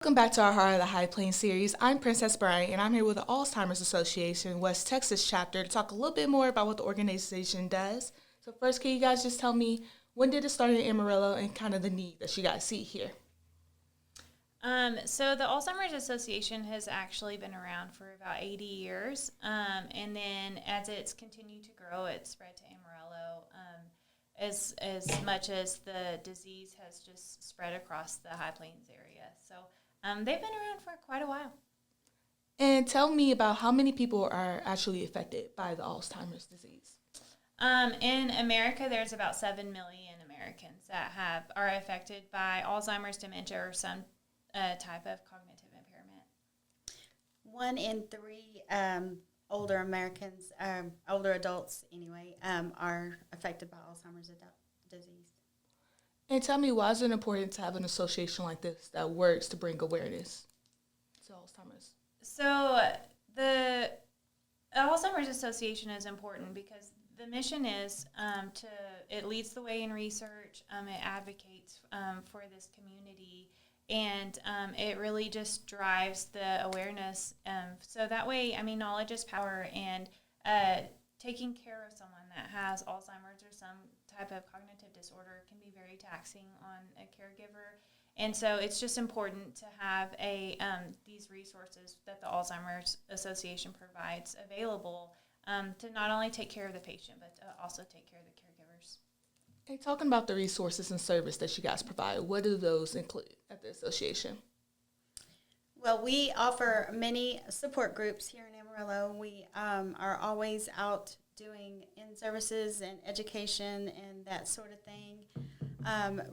Welcome back to our Heart of the High Plains series. I'm Princess Bryant, and I'm here with the Alzheimer's Association West Texas chapter to talk a little bit more about what the organization does. So first, can you guys just tell me, when did it start in Amarillo and kind of the need that you guys see here? So the Alzheimer's Association has actually been around for about 80 years, and then as it's continued to grow, it's spread to Amarillo, as much as the disease has just spread across the High Plains area. So they've been around for quite a while. And tell me about how many people are actually affected by the Alzheimer's disease. In America, there's about 7 million Americans that are affected by Alzheimer's, dementia, or some type of cognitive impairment. 1 in 3 older Americans, older adults anyway, are affected by Alzheimer's disease. And tell me, why is it important to have an association like this that works to bring awareness to Alzheimer's? So the Alzheimer's Association is important because the mission is it leads the way in research, it advocates for this community, and it really just drives the awareness. So that way, knowledge is power, and taking care of someone that has Alzheimer's or some type of cognitive disorder can be very taxing on a caregiver. And so it's just important to have these resources that the Alzheimer's Association provides available to not only take care of the patient, but to also take care of the caregivers. Hey, talking about the resources and service that you guys provide, what do those include at the association? Well, we offer many support groups here in Amarillo. We are always out doing in-services and education and that sort of thing.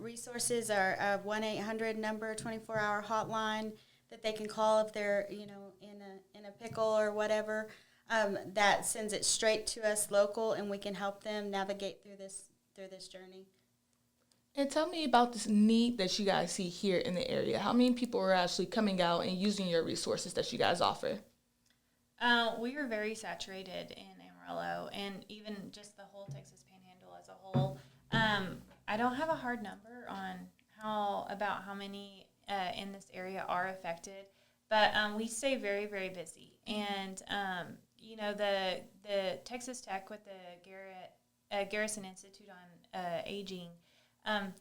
Resources are a 1-800 number, 24-hour hotline that they can call if they're, in a pickle or whatever. That sends it straight to us local, and we can help them navigate through this journey. And tell me about this need that you guys see here in the area. How many people are actually coming out and using your resources that you guys offer? We are very saturated in Amarillo, and even just the whole Texas Panhandle as a whole. I don't have a hard number on how many in this area are affected, but we stay very, very busy. And the Texas Tech with the Garrison Institute on Aging.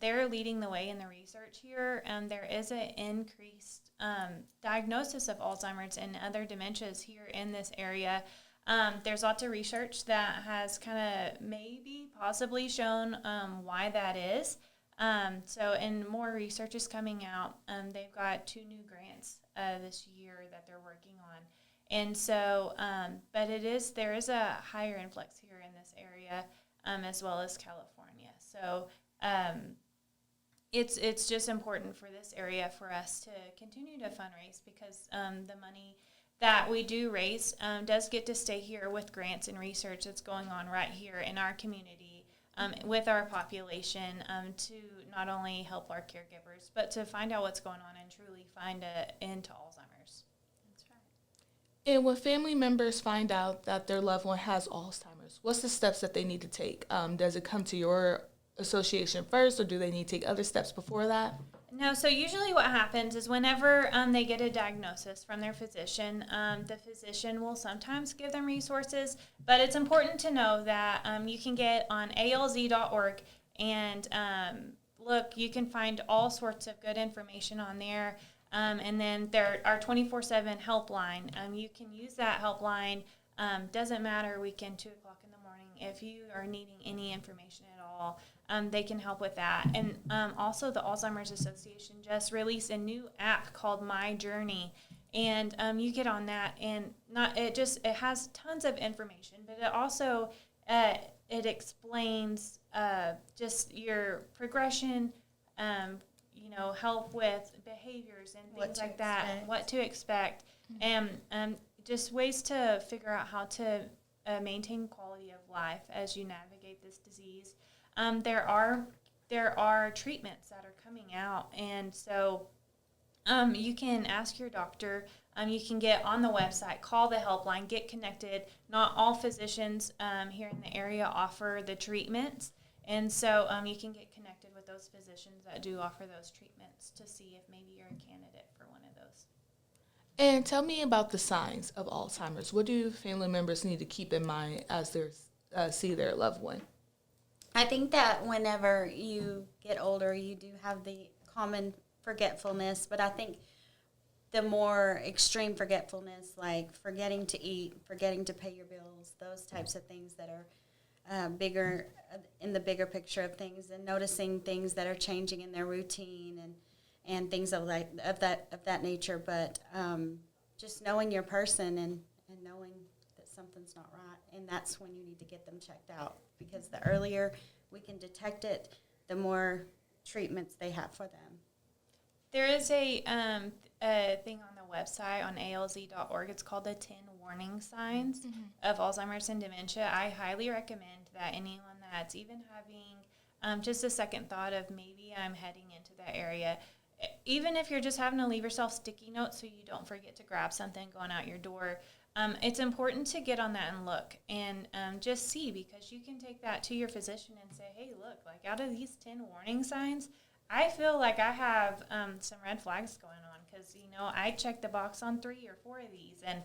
They're leading the way in the research here. There is an increased diagnosis of Alzheimer's and other dementias here in this area. There's lots of research that has kind of maybe possibly shown why that is. And more research is coming out. They've got 2 new grants this year that they're working on. And so, but there is a higher influx here in this area as well as California. So, it's just important for this area for us to continue to fundraise because the money that we do raise does get to stay here with grants and research that's going on right here in our community with our population to not only help our caregivers, but to find out what's going on and truly find an end to Alzheimer's. That's right. And when family members find out that their loved one has Alzheimer's, what's the steps that they need to take? Does it come to your association first, or do they need to take other steps before that? No, so usually what happens is whenever they get a diagnosis from their physician, the physician will sometimes give them resources, but it's important to know that you can get on alz.org and look, you can find all sorts of good information on there. And then there are 24/7 helpline. You can use that helpline. Doesn't matter, weekend, 2 o'clock in the morning. If you are needing any information at all, they can help with that. And also the Alzheimer's Association just released a new app called My Journey. And you get on that, and it has tons of information, but it also it explains just your progression, help with behaviors and things like that, what to expect, and just ways to figure out how to maintain quality of life as you navigate this disease. There are treatments that are coming out, and so you can ask your doctor. You can get on the website, call the helpline, get connected. Not all physicians here in the area offer the treatments, And so you can get connected with those physicians that do offer those treatments to see if maybe you're a candidate for one of those. And tell me about the signs of Alzheimer's. What do family members need to keep in mind as they see their loved one? I think that whenever you get older, you do have the common forgetfulness, but I think the more extreme forgetfulness, like forgetting to eat, forgetting to pay your bills, those types of things that are bigger in the bigger picture of things, and noticing things that are changing in their routine and things of that nature. But just knowing your person and knowing that something's not right, and that's when you need to get them checked out, because the earlier we can detect it, the more treatments they have for them. There is a thing on the website on alz.org. It's called the 10 warning signs of Alzheimer's and dementia. I highly recommend that anyone that's even having just a second thought of maybe I'm heading into that area, even if you're just having to leave yourself sticky notes so you don't forget to grab something going out your door, it's important to get on that and look and just see, because you can take that to your physician and say, hey, look, like out of these 10 warning signs, I feel like I have some red flags going on, because, I checked the box on 3 or 4 of these. And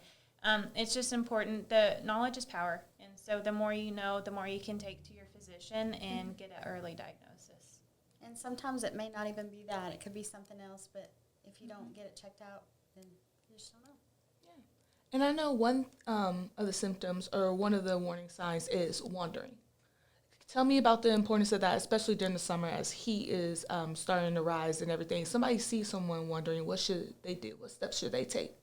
it's just important. The knowledge is power. And so the more you know, the more you can take to your physician and get an early diagnosis. And sometimes it may not even be that. It could be something else, but if you don't get it checked out, then you just don't know. Yeah. And I know one of the symptoms or one of the warning signs is wandering. Tell me about the importance of that, especially during the summer as heat is starting to rise and everything. Somebody sees someone wandering, what should they do? What steps should they take?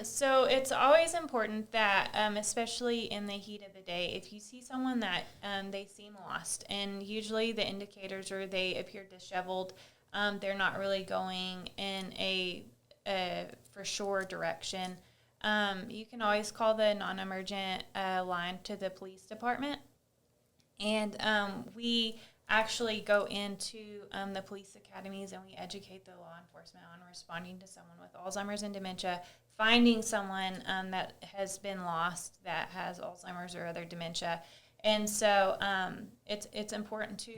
So it's always important that, especially in the heat of the day, if you see someone that they seem lost, and usually the indicators are they appear disheveled, they're not really going in a for sure direction, you can always call the non-emergent line to the police department. And we actually go into the police academies and we educate the law enforcement on responding to someone with Alzheimer's and dementia, finding someone that has been lost that has Alzheimer's or other dementia. And so it's important to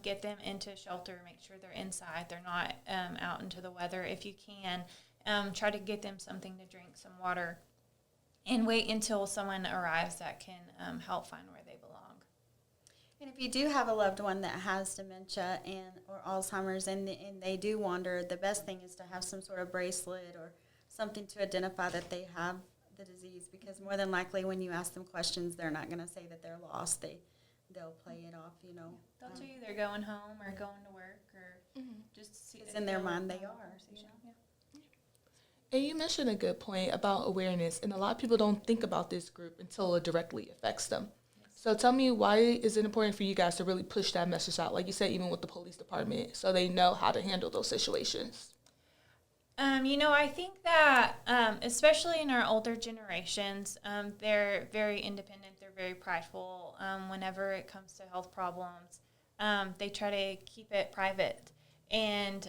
get them into shelter, make sure they're inside, they're not out into the weather. If you can, try to get them something to drink, some water, and wait until someone arrives that can help find where they belong. And if you do have a loved one that has dementia or Alzheimer's and they do wander, the best thing is to have some sort of bracelet or something to identify that they have the disease, because more than likely when you ask them questions, they're not going to say that they're lost. They'll play it off, They'll tell you they're going home or going to work or just see. Because in their mind they are. Yeah. And you mentioned a good point about awareness, and a lot of people don't think about this group until it directly affects them. So tell me, why is it important for you guys to really push that message out, like you said, even with the police department, so they know how to handle those situations? I think that especially in our older generations, they're very independent, they're very prideful. Whenever it comes to health problems, they try to keep it private. And,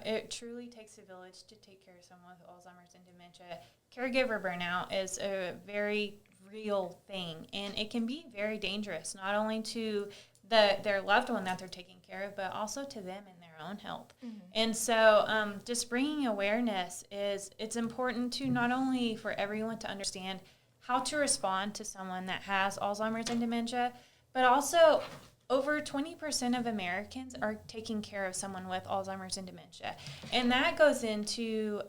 it truly takes a village to take care of someone with Alzheimer's and dementia. Caregiver burnout is a very real thing, and it can be very dangerous, not only to their loved one that they're taking care of, but also to them and their own health. And so just bringing awareness it's important to not only for everyone to understand how to respond to someone that has Alzheimer's and dementia, but also over 20% of Americans are taking care of someone with Alzheimer's and dementia. And that goes into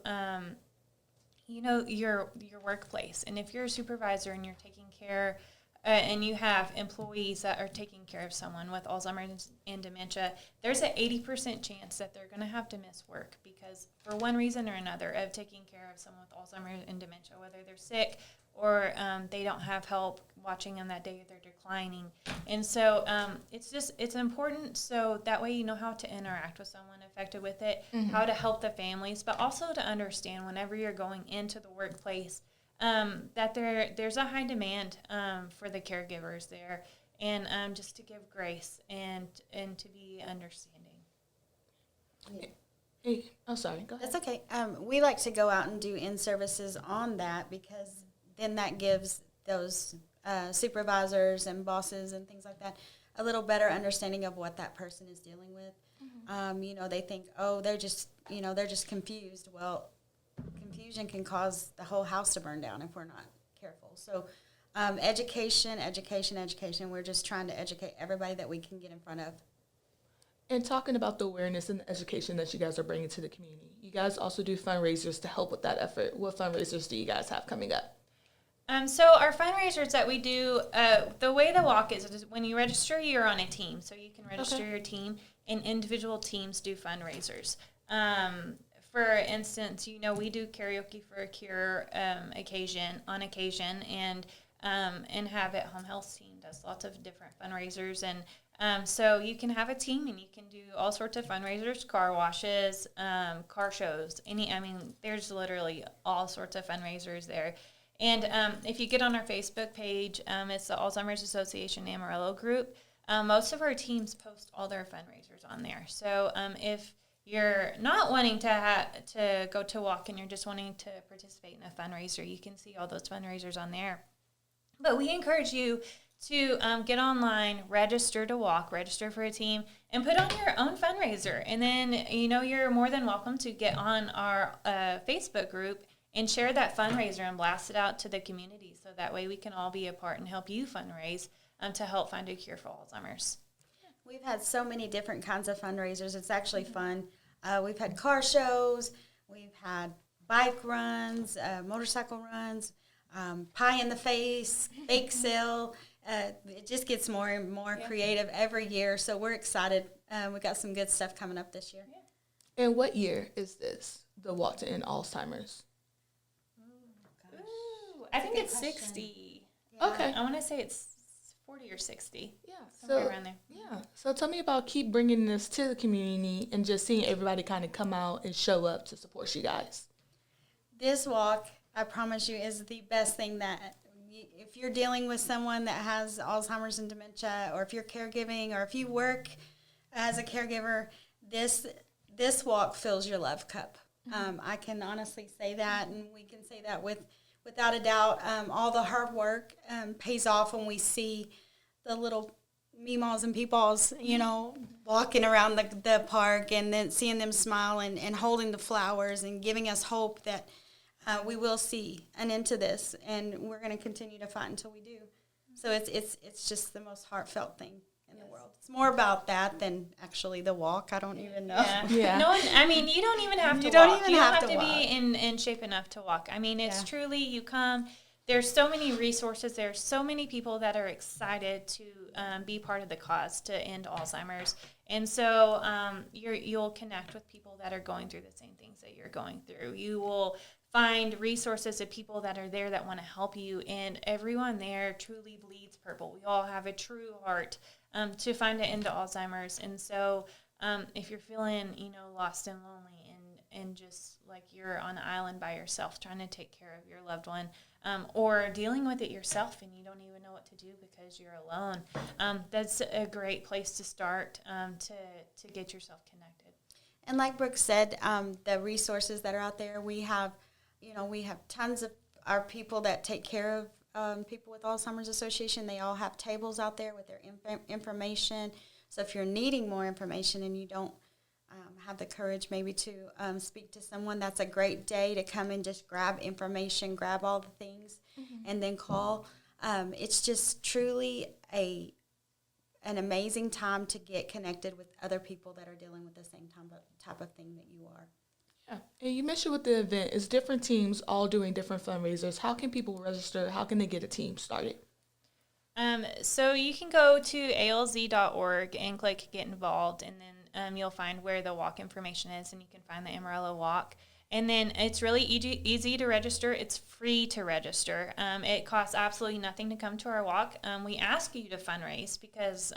your workplace. And if you're a supervisor and you're taking care and you have employees that are taking care of someone with Alzheimer's and dementia, there's an 80% chance that they're going to have to miss work because for one reason or another of taking care of someone with Alzheimer's and dementia, whether they're sick or they don't have help watching them that day, they're declining. And so it's important so that way you know how to interact with someone affected with it, how to help the families, but also to understand whenever you're going into the workplace that there's a high demand for the caregivers there, and just to give grace and to be understanding. Yeah. Hey, oh, sorry, go ahead. That's okay. We like to go out and do in-services on that because then that gives those supervisors and bosses and things like that a little better understanding of what that person is dealing with. They think, oh, they're just confused. Well, confusion can cause the whole house to burn down if we're not careful. So education. We're just trying to educate everybody that we can get in front of. And talking about the awareness and the education that you guys are bringing to the community, you guys also do fundraisers to help with that effort. What fundraisers do you guys have coming up? So our fundraisers that we do, the way the walk is when you register, you're on a team. So you can register your team, and individual teams do fundraisers. For instance, we do karaoke for a cure on occasion, and Habit Home Health team does lots of different fundraisers. And so you can have a team, and you can do all sorts of fundraisers, car washes, car shows. There's literally all sorts of fundraisers there. And if you get on our Facebook page, it's the Alzheimer's Association Amarillo group. Most of our teams post all their fundraisers on there. So if you're not wanting to go to walk and you're just wanting to participate in a fundraiser, you can see all those fundraisers on there. But we encourage you to get online, register to walk, register for a team, and put on your own fundraiser. And then, you're more than welcome to get on our Facebook group and share that fundraiser and blast it out to the community, so that way we can all be a part and help you fundraise to help find a cure for Alzheimer's. We've had so many different kinds of fundraisers. It's actually fun. We've had car shows. We've had bike runs, motorcycle runs, pie in the face, bake sale. It just gets more and more creative every year, so we're excited. We got some good stuff coming up this year. Yeah. And what year is this, the Walk to End Alzheimer's? I think it's 60. Yeah. Okay. I want to say it's 40 or 60. Yeah. Somewhere around there. Yeah. So tell me about keep bringing this to the community and just seeing everybody kind of come out and show up to support you guys. This walk, I promise you, is the best thing that if you're dealing with someone that has Alzheimer's and dementia, or if you're caregiving, or if you work as a caregiver, this walk fills your love cup. I can honestly say that, and we can say that without a doubt. All the hard work pays off when we see the little meemaws and peepaws, walking around the park, and then seeing them smile and holding the flowers and giving us hope that we will see an end to this, and we're going to continue to fight until we do. So it's just the most heartfelt thing in the world. It's more about that than actually the walk. I don't even know. Yeah. No, you don't even have to walk. You don't have to be in shape enough to walk. It's truly, you come. There's so many resources. There's so many people that are excited to be part of the cause to end Alzheimer's. And so you'll connect with people that are going through the same things that you're going through. You will find resources of people that are there that want to help you, and everyone there truly bleeds purple. We all have a true heart to find an end to Alzheimer's. And so if you're feeling, lost and lonely and just like you're on an island by yourself trying to take care of your loved one, or dealing with it yourself and you don't even know what to do because you're alone, that's a great place to start to get yourself connected. And like Brooke said, the resources that are out there, we have tons of our people that take care of people with Alzheimer's Association. They all have tables out there with their information. So if you're needing more information and you don't have the courage maybe to speak to someone, that's a great day to come and just grab information, grab all the things, and then call. It's just truly an amazing time to get connected with other people that are dealing with the same type of thing that you are. Yeah. And you mentioned with the event, it's different teams all doing different fundraisers. How can people register? How can they get a team started? So you can go to alz.org and click Get Involved, and then you'll find where the walk information is, and you can find the Amarillo Walk. And then it's really easy to register. It's free to register. It costs absolutely nothing to come to our walk. We ask you to fundraise because,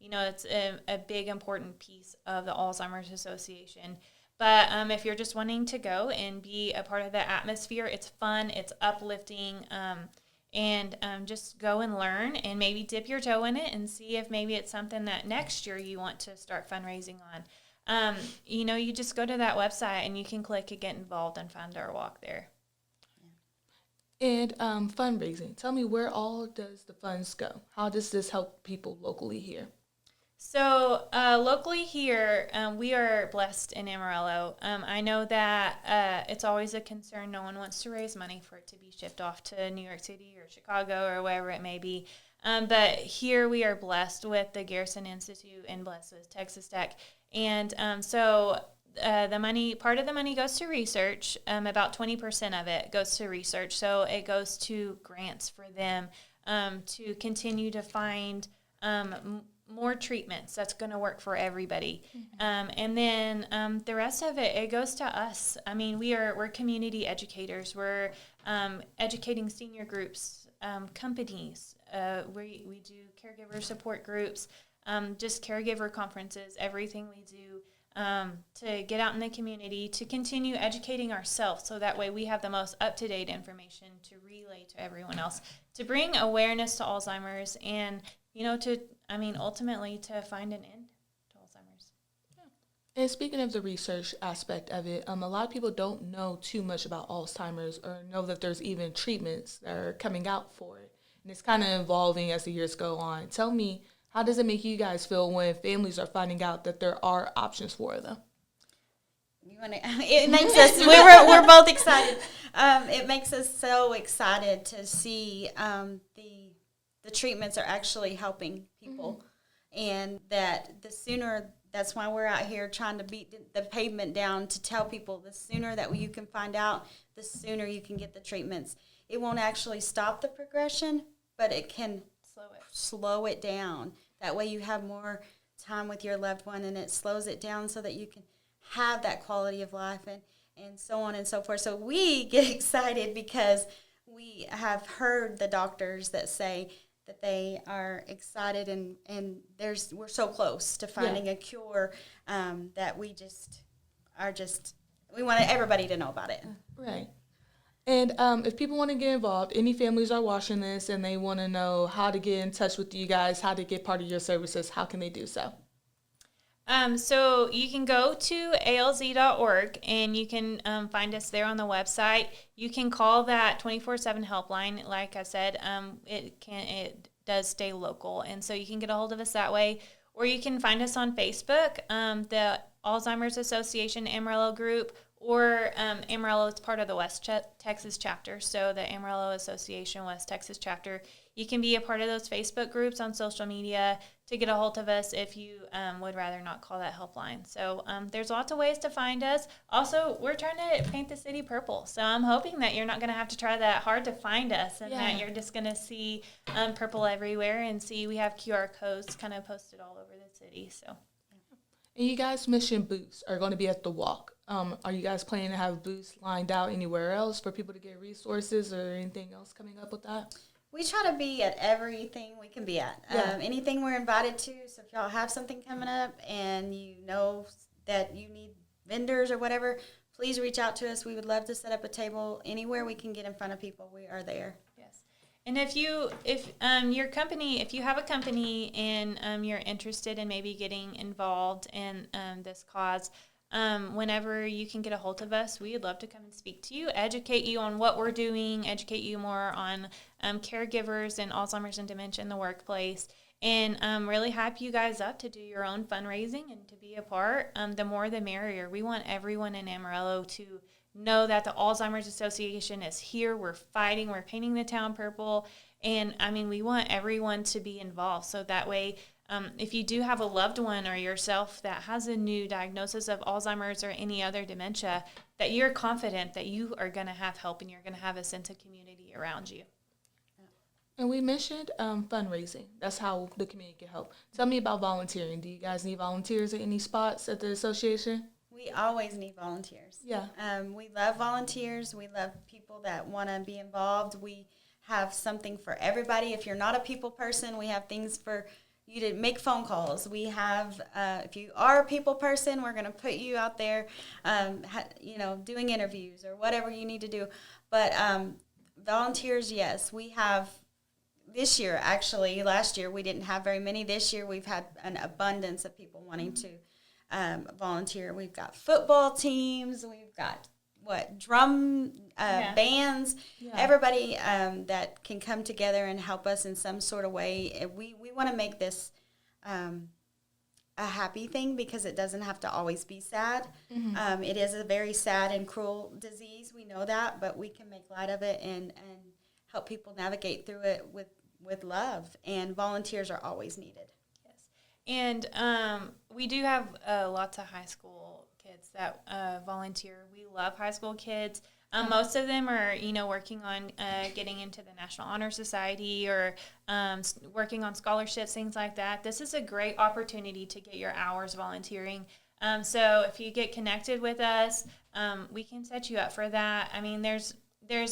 it's a big, important piece of the Alzheimer's Association. But if you're just wanting to go and be a part of the atmosphere, it's fun, it's uplifting, and just go and learn and maybe dip your toe in it and see if maybe it's something that next year you want to start fundraising on. You just go to that website and you can click Get Involved and find our walk there. And fundraising. Tell me, where all does the funds go? How does this help people locally here? So locally here, we are blessed in Amarillo. I know that it's always a concern. No one wants to raise money for it to be shipped off to New York City or Chicago or wherever it may be. But here we are blessed with the Garrison Institute and blessed with Texas Tech. And the money, part of the money goes to research. About 20% of it goes to research. So it goes to grants for them to continue to find more treatments that's going to work for everybody. And then the rest of it goes to us. I mean, we're community educators. We're educating senior groups, companies. We do caregiver support groups, just caregiver conferences, everything we do to get out in the community, to continue educating ourselves so that way we have the most up-to-date information to relay to everyone else, to bring awareness to Alzheimer's and, ultimately to find an end to Alzheimer's. And speaking of the research aspect of it, a lot of people don't know too much about Alzheimer's or know that there's even treatments that are coming out for it. And it's kind of evolving as the years go on. Tell me, how does it make you guys feel when families are finding out that there are options for them? It makes us, we're both excited. It makes us so excited to see the treatments are actually helping people. And that the sooner, that's why we're out here trying to beat the pavement down to tell people the sooner that you can find out, the sooner you can get the treatments. It won't actually stop the progression, but it can slow it down. That way you have more time with your loved one, and it slows it down so that you can have that quality of life and so on and so forth. So we get excited because we have heard the doctors that say that they are excited and we're so close to finding a cure that we want everybody to know about it. Right. And if people want to get involved, any families are watching this and they want to know how to get in touch with you guys, how to get part of your services, how can they do so? So you can go to alz.org and you can find us there on the website. You can call that 24/7 helpline. Like I said, it does stay local, and so you can get a hold of us that way. Or you can find us on Facebook, the Alzheimer's Association Amarillo group, or Amarillo is part of the West Texas chapter, so the Amarillo Association West Texas chapter. You can be a part of those Facebook groups on social media to get a hold of us if you would rather not call that helpline. So there's lots of ways to find us. Also, we're trying to paint the city purple, so I'm hoping that you're not going to have to try that hard to find us and that you're just going to see purple everywhere and see we have QR codes kind of posted all over the city. So. And you guys' mission booths are going to be at the walk. Are you guys planning to have booths lined out anywhere else for people to get resources or anything else coming up with that? We try to be at everything we can be at. Anything we're invited to. So if y'all have something coming up and you know that you need vendors or whatever, please reach out to us. We would love to set up a table anywhere we can get in front of people. We are there. Yes. And if you have a company and you're interested in maybe getting involved in this cause, whenever you can get a hold of us, we'd love to come and speak to you, educate you on what we're doing, educate you more on caregivers and Alzheimer's and dementia in the workplace, and really hype you guys up to do your own fundraising and to be a part. The more the merrier. We want everyone in Amarillo to know that the Alzheimer's Association is here. We're fighting. We're painting the town purple. And, we want everyone to be involved. So that way, if you do have a loved one or yourself that has a new diagnosis of Alzheimer's or any other dementia, that you're confident that you are going to have help and you're going to have a sense of community around you. And we mentioned fundraising. That's how the community can help. Tell me about volunteering. Do you guys need volunteers at any spots at the association? We always need volunteers. Yeah. We love volunteers. We love people that want to be involved. We have something for everybody. If you're not a people person, we have things for you to make phone calls. We have, if you are a people person, we're going to put you out there, doing interviews or whatever you need to do. But volunteers, yes, we have. This year, actually, last year we didn't have very many. This year we've had an abundance of people wanting to volunteer. We've got football teams. We've got drum bands, Yeah. everybody that can come together and help us in some sort of way. We want to make this a happy thing because it doesn't have to always be sad. It is a very sad and cruel disease. We know that, but we can make light of it and help people navigate through it with love. And volunteers are always needed. Yes. And we do have lots of high school kids that volunteer. We love high school kids. Most of them are, working on getting into the National Honor Society or working on scholarships, things like that. This is a great opportunity to get your hours volunteering. So if you get connected with us, we can set you up for that. I mean, there's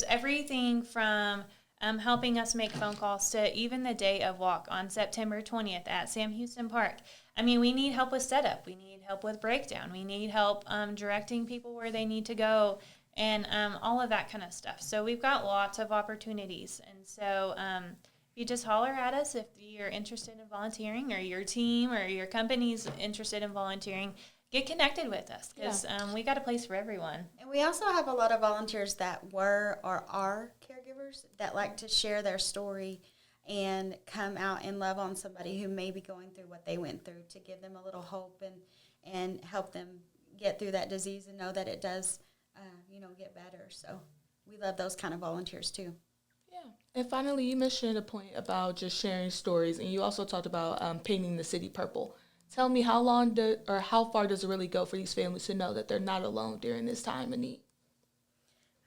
everything from helping us make phone calls to even the day of walk on September 20th at Sam Houston Park. I mean, we need help with setup. We need help with breakdown. We need help directing people where they need to go. And all of that kind of stuff. So we've got lots of opportunities. And so you just holler at us if you're interested in volunteering or your team or your company's interested in volunteering. Get connected with us because we got a place for everyone. And we also have a lot of volunteers that were or are caregivers that like to share their story and come out and love on somebody who may be going through what they went through to give them a little hope and help them get through that disease and know that it does get better. So we love those kind of volunteers too. Yeah. And finally, you mentioned a point about just sharing stories, and you also talked about painting the city purple. Tell me how far does it really go for these families to know that they're not alone during this time of need?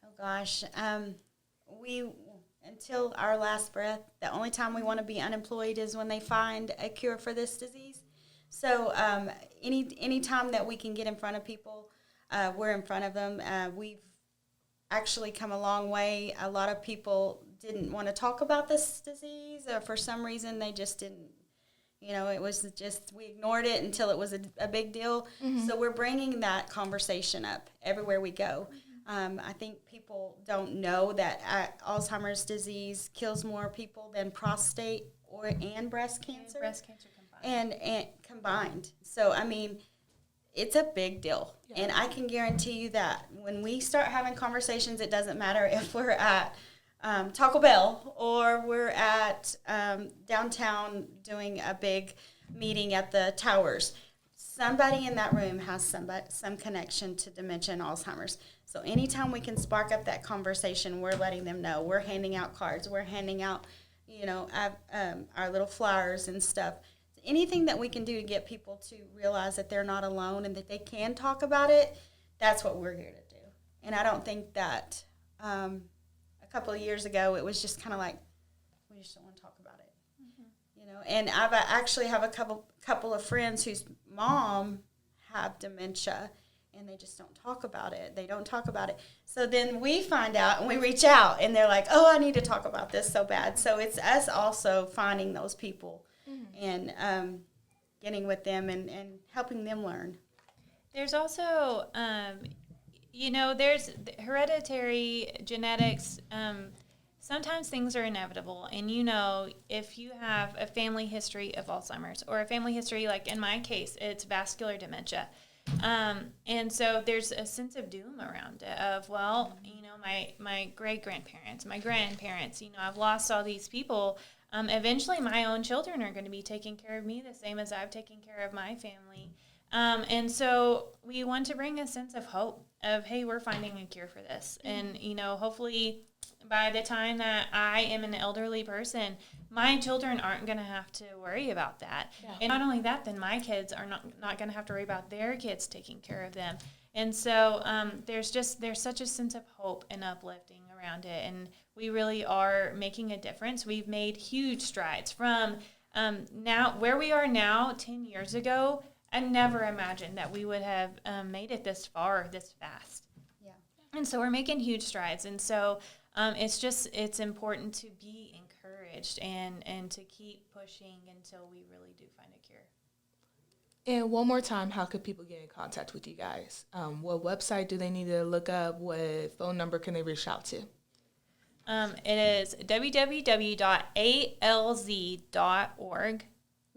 Oh gosh, we until our last breath, the only time we want to be unemployed is when they find a cure for this disease. So any time that we can get in front of people, we're in front of them. We've actually come a long way. A lot of people didn't want to talk about this disease, or for some reason they just didn't. It was just, we ignored it until it was a big deal. So we're bringing that conversation up everywhere we go. I think people don't know that Alzheimer's disease kills more people than prostate and breast cancer. And breast cancer combined. And combined. So, I mean, it's a big deal. Yeah. And I can guarantee you that when we start having conversations, it doesn't matter if we're at Taco Bell or we're at downtown doing a big meeting at the towers. Somebody in that room has some connection to dementia and Alzheimer's. So anytime we can spark up that conversation, we're letting them know. We're handing out cards. We're handing out, our little flyers and stuff. Anything that we can do to get people to realize that they're not alone and that they can talk about it, that's what we're here to do. And I don't think that a couple of years ago it was just kind of like, we just don't want to talk about it. And I've actually have a couple of friends whose mom have dementia, and they just don't talk about it. They don't talk about it. So then we find out and we reach out, and they're like, oh, I need to talk about this so bad. So it's us also finding those people and getting with them and helping them learn. There's also, there's hereditary genetics. Sometimes things are inevitable. And, if you have a family history of Alzheimer's or a family history, like in my case, it's vascular dementia. And so there's a sense of doom around it of, my great-grandparents, my grandparents, I've lost all these people. Eventually my own children are going to be taking care of me the same as I've taken care of my family. And so we want to bring a sense of hope of, hey, we're finding a cure for this. And, hopefully by the time that I am an elderly person, my children aren't going to have to worry about that. Yeah. And not only that, then my kids are not going to have to worry about their kids taking care of them. And so there's such a sense of hope and uplifting around it. And we really are making a difference. We've made huge strides from now where we are now 10 years ago. I never imagined that we would have made it this far, this fast. Yeah. And so we're making huge strides. And so it's important to be encouraged and to keep pushing until we really do find a cure. And one more time, how could people get in contact with you guys? What website do they need to look up? What phone number can they reach out to? It is www.alz.org.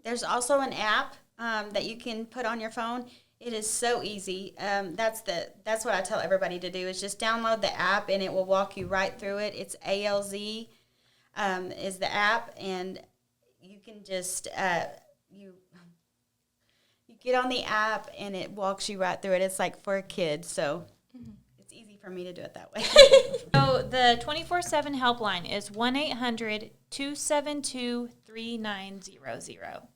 There's also an app that you can put on your phone. It is so easy. That's what I tell everybody to do is just download the app and it will walk you right through it. It's ALZ is the app, and you can just you get on the app and it walks you right through it. It's like for a kid, so it's easy for me to do it that way. So the 24/7 helpline is 1-800-272-3900.